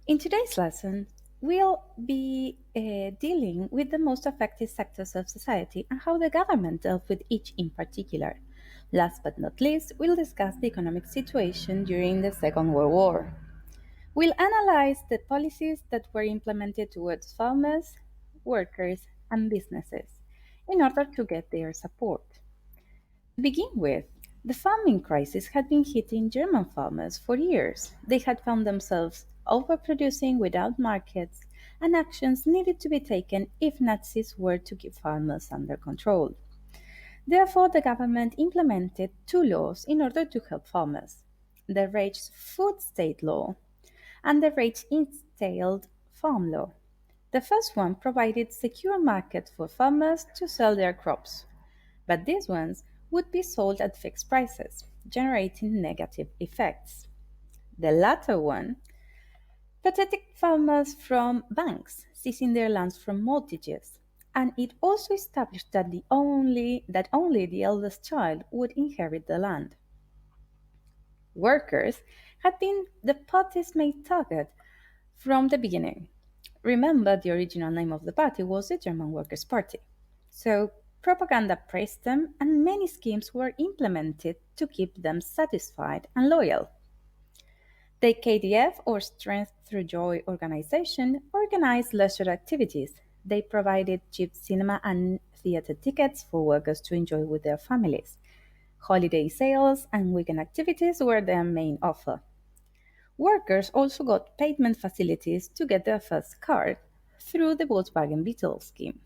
In today's lesson, we'll be dealing with the most affected sectors of society and how the government dealt with each in particular. Last but not least, we'll discuss the economic situation during the Second World War. We'll analyze the policies that were implemented towards farmers, workers, and businesses in order to get their support. To begin with, the farming crisis had been hitting German farmers for years. They had found themselves overproducing without markets, and actions needed to be taken if Nazis were to keep farmers under control. Therefore, the government implemented two laws in order to help farmers: the Reich Food State Law and the Reich Entailed Farm Law. The first one provided secure markets for farmers to sell their crops, but these ones would be sold at fixed prices, generating negative effects. The latter one protected farmers from banks seizing their lands from mortgages, and it also established that only the eldest child would inherit the land. Workers had been the party's main target from the beginning. Remember, the original name of the party was the German Workers' Party. So, propaganda praised them, and many schemes were implemented to keep them satisfied and loyal. The KDF, or Strength Through Joy organization, organized leisure activities. They provided cheap cinema and theater tickets for workers to enjoy with their families. Holiday sales and weekend activities were their main offer. Workers also got payment facilities to get their first car through the Volkswagen Beetle scheme.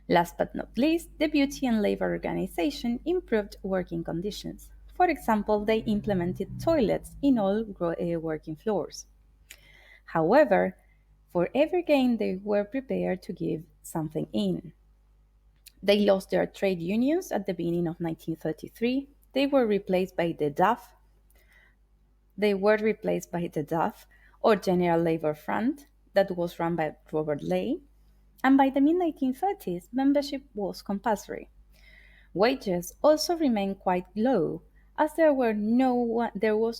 Last but not least, the Beauty and Labor Organization improved working conditions. For example, they implemented toilets in all working floors. However, for every gain, they were prepared to give something in. They lost their trade unions at the beginning of 1933. They were replaced by the DAF. They were replaced by the DAF, or General Labor Front, that was run by Robert Ley. And by the mid 1930s, membership was compulsory. Wages also remained quite low, as there was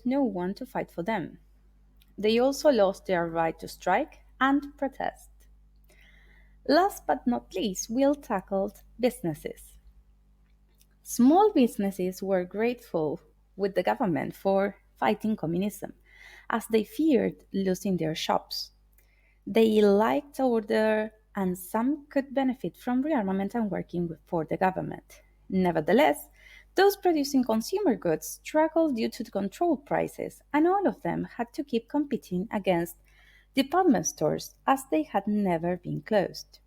no one to fight for them. They also lost their right to strike and protest. Last but not least, we'll tackle businesses. Small businesses were grateful with the government for fighting communism, as they feared losing their shops. They liked order, and some could benefit from rearmament and working for the government. Nevertheless, those producing consumer goods struggled due to the controlled prices, and all of them had to keep competing against department stores as they had never been closed.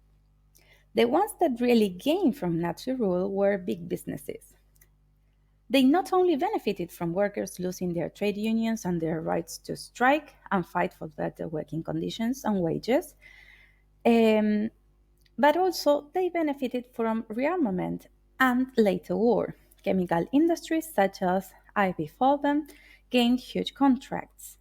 The ones that really gained from Nazi rule were big businesses. They not only benefited from workers losing their trade unions and their rights to strike and fight for better working conditions and wages, um, but also they benefited from rearmament and later war. Chemical industries such as IV Farben gained huge contracts.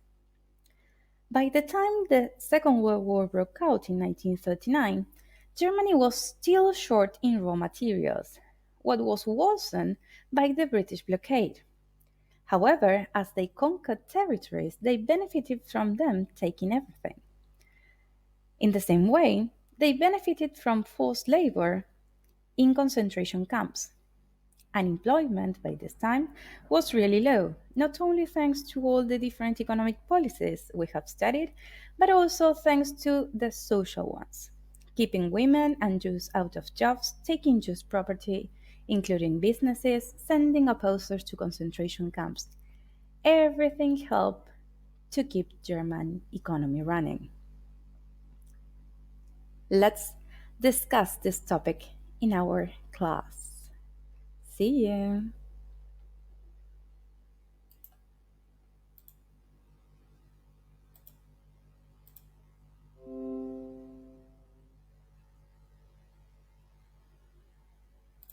By the time the Second World War broke out in 1939, Germany was still short in raw materials, what was worsened by the British blockade. However, as they conquered territories, they benefited from them taking everything. In the same way, they benefited from forced labor in concentration camps. Unemployment by this time was really low, not only thanks to all the different economic policies we have studied, but also thanks to the social ones. Keeping women and Jews out of jobs, taking Jews' property, including businesses, sending opposers to concentration camps. Everything helped to keep German economy running. Let's discuss this topic in our class. See you.